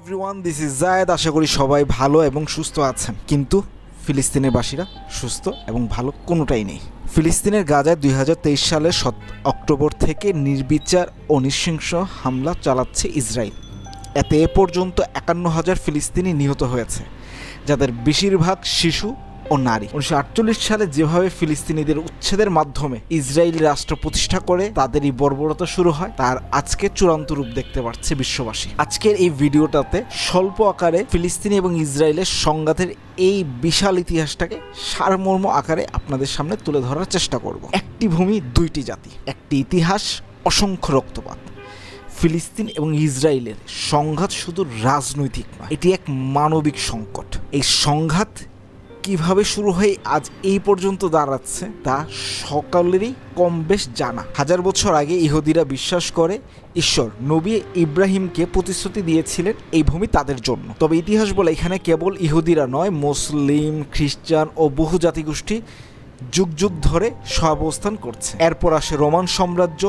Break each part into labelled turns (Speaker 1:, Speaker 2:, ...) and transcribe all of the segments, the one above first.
Speaker 1: Everyone, this is জায়েদ। আশা করি সবাই ভালো এবং সুস্থ আছেন, কিন্তু ফিলিস্তিনের বাসীরা সুস্থ এবং ভালো কোনোটাই নেই। ফিলিস্তিনের গাজায় 2023 সালের অক্টোবর থেকে নির্বিচার ও নৃশংস হামলা চালাচ্ছে ইসরায়েল। এতে এ পর্যন্ত 51,000 ফিলিস্তিনি নিহত হয়েছে, যাদের বেশিরভাগ শিশু ও নারী। 1948 সালে যেভাবে ফিলিস্তিনিদের উচ্ছেদের মাধ্যমে ইসরায়েল রাষ্ট্র প্রতিষ্ঠা করে তাদেরই বর্বরতা শুরু হয়, তার আজকে চূড়ান্ত রূপ দেখতে পাচ্ছে বিশ্ববাসী। আজকের এই ভিডিওটাতে স্বল্প আকারে ফিলিস্তিনি এবং ইসরায়েলের সংঘাতের এই বিশাল ইতিহাসটাকে সারমর্ম আকারে আপনাদের সামনে তুলে ধরার চেষ্টা করব। একটি ভূমি, দুইটি জাতি, একটি ইতিহাস, অসংখ্য রক্তপাত। ফিলিস্তিন এবং ইসরায়েলের সংঘাত শুধু রাজনৈতিক নয়, এটি এক মানবিক সংকট। এই সংঘাত কিভাবে শুরু হয়ে আজ এই পর্যন্ত দাঁড়াচ্ছে তা সকলেরই কম বেশ জানা। 1000 বছর আগে ইহুদিরা বিশ্বাস করে ঈশ্বর নবী ইব্রাহিমকে প্রতিশ্রুতি দিয়েছিলেন এই ভূমি তাদের জন্য। তবে ইতিহাস বলে এখানে কেবল ইহুদিরা নয়, মুসলিম, খ্রিস্টান ও বহু জাতিগোষ্ঠী যুগ যুগ ধরে সহাবস্থান করছে। এরপর আসে রোমান সাম্রাজ্য,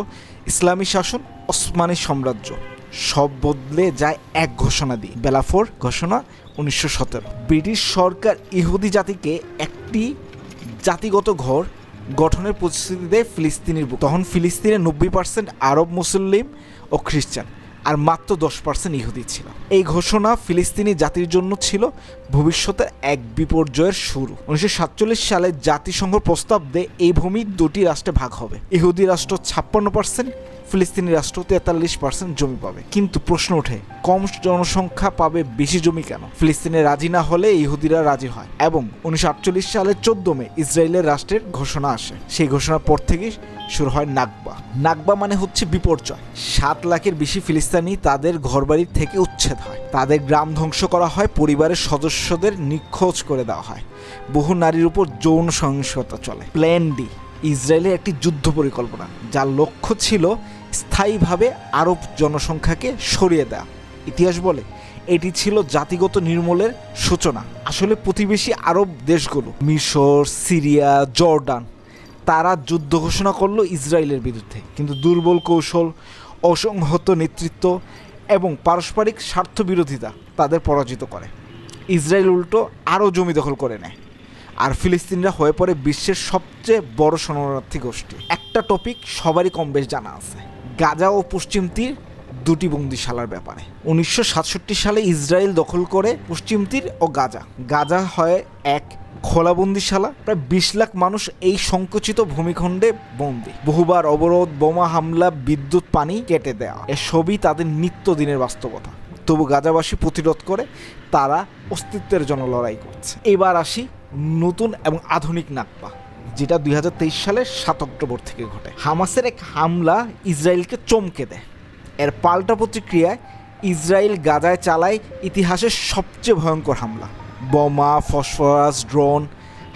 Speaker 1: ইসলামী শাসন, ওসমানী সাম্রাজ্য। সব বদলে যায় এক ঘোষণা দিয়ে, বেলাফোর ঘোষণা 1917। ব্রিটিশ সরকার ইহুদি জাতিকে একটি জাতিগত ঘর গঠনের প্রতিশ্রুতি দেয় ফিলিস্তিনির বুকে। তখন ফিলিস্তিনে 90% আরব, মুসলিম ও খ্রিস্টান, আর মাত্র 10% ইহুদি ছিল। এই ঘোষণা ফিলিস্তিনি জাতির জন্য ছিল ভবিষ্যতের এক বিপর্যয়ের শুরু। 1947 সালে জাতিসংঘ প্রস্তাব দেয় এই ভূমি দুটি রাষ্ট্রে ভাগ হবে। ইহুদি রাষ্ট্র 56%, ফিলিস্তিনি রাষ্ট্র 43% জমি পাবে। কিন্তু প্রশ্ন ওঠে, কম জনসংখ্যা পাবে বেশি জমি কেন? ফিলিস্তিনে রাজি না হলে ইহুদিরা রাজি হয় এবং 1948 সালের 14 মে ইসরায়েলের রাষ্ট্রের ঘোষণা আসে। সেই ঘোষণার পর থেকেই শুরু হয় নাকবা। নাকবা মানে হচ্ছে বিপর্যয়। 7 লাখের বেশি ফিলিস্তিনি তাদের ঘরবাড়ি থেকে উচ্ছেদ হয়, তাদের গ্রাম ধ্বংস করা হয়, পরিবারের সদস্যদের নিখোঁজ করে দেওয়া হয়, বহু নারীর উপর যৌন সহিংসতা চলে। প্ল্যান ডি, ইসরায়েলের একটি যুদ্ধ পরিকল্পনা, যার লক্ষ্য ছিল স্থায়ীভাবে আরব জনসংখ্যাকে সরিয়ে দেওয়া। ইতিহাস বলে এটি ছিল জাতিগত নির্মূলের সূচনা। আসলে প্রতিবেশী আরব দেশগুলো, মিশর, সিরিয়া, জর্ডান, তারা যুদ্ধ ঘোষণা করলো ইসরায়েলের বিরুদ্ধে, কিন্তু দুর্বল কৌশল, অসংহত নেতৃত্ব এবং পারস্পরিক স্বার্থবিরোধিতা তাদের পরাজিত করে। ইসরায়েল উল্টো আরও জমি দখল করে নেয়, আর ফিলিস্তিনিরা হয়ে পড়ে বিশ্বের সবচেয়ে বড় শরণার্থী গোষ্ঠী। একটা টপিক সবারই কম বেশ জানা আছে, গাজা ও পশ্চিম তীর দুটি বন্দিশালার ব্যাপারে। 1967 সালে ইসরায়েল দখল করে পশ্চিম তীর ও গাজা। গাজা হয় এক খোলা বন্দিশালা। প্রায় 20 লাখ মানুষ এই সংকুচিত ভূমিখণ্ডে বন্দী। বহুবার অবরোধ, বোমা হামলা, বিদ্যুৎ, পানি কেটে দেওয়া, এসবই তাদের নিত্যদিনের বাস্তবতা। তবু গাজাবাসী প্রতিরোধ করে, তারা অস্তিত্বের জন্য লড়াই করছে। এবার আসি নতুন এবং আধুনিক নাকবা, যেটা 2023 সালের 7 অক্টোবর থেকে ঘটে। হামাসের এক হামলা ইসরায়েলকে চমকে দেয়। এর পাল্টা প্রতিক্রিয়ায় ইসরায়েল গাজায় চালায় ইতিহাসের সবচেয়ে ভয়ঙ্কর হামলা। বোমা, ফসফরাস, ড্রোন,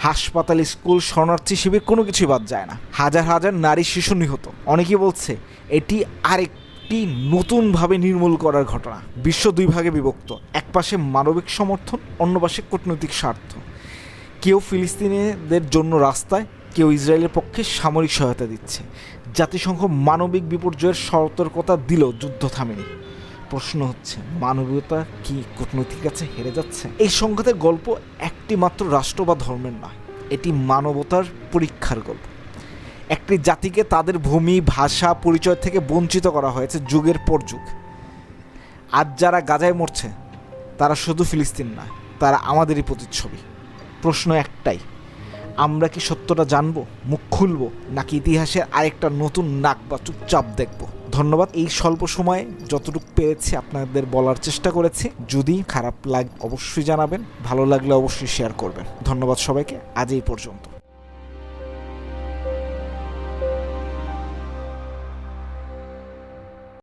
Speaker 1: হাসপাতাল, স্কুল, শরণার্থী শিবির, কোনো কিছুই বাদ যায় না। হাজার হাজার নারী, শিশু নিহত। অনেকেই বলছে এটি আরেকটি নতুনভাবে নির্মূল করার ঘটনা। বিশ্ব দুই ভাগে বিভক্ত, এক পাশে মানবিক সমর্থন, অন্য পাশে কূটনৈতিক স্বার্থ। কেউ ফিলিস্তিনিদের জন্য রাস্তায়, কেউ ইসরায়েলের পক্ষে সামরিক সহায়তা দিচ্ছে। জাতিসংঘ মানবিক বিপর্যয়ের সতর্কতা দিলেও যুদ্ধ থামেনি। প্রশ্ন হচ্ছে, মানবীয়তা কি কূটনৈতিক কাছে হেরে যাচ্ছে? এই সংঘাতের গল্প একটি মাত্র রাষ্ট্র বা ধর্মের নয়, এটি মানবতার পরীক্ষার গল্প। একটি জাতিকে তাদের ভূমি, ভাষা, পরিচয় থেকে বঞ্চিত করা হয়েছে যুগের পর যুগ। আজ যারা গাজায় মরছে তারা শুধু ফিলিস্তিন নয়, তারা আমাদেরই প্রতিচ্ছবি। প্রশ্ন একটাই, আমরা কি সত্যটা জানবো, মুখ খুলবো, নাকি ইতিহাসের আরেকটা নতুন নাকবা চুপচাপ দেখবো? ধন্যবাদ। এই স্বল্প সময়ে যতটুকু পেরেছি আপনাদের বলার চেষ্টা করেছি। যদি খারাপ লাগে অবশ্যই জানাবেন, ভালো লাগলে অবশ্যই শেয়ার করবেন। ধন্যবাদ সবাইকে, আজ এই পর্যন্ত।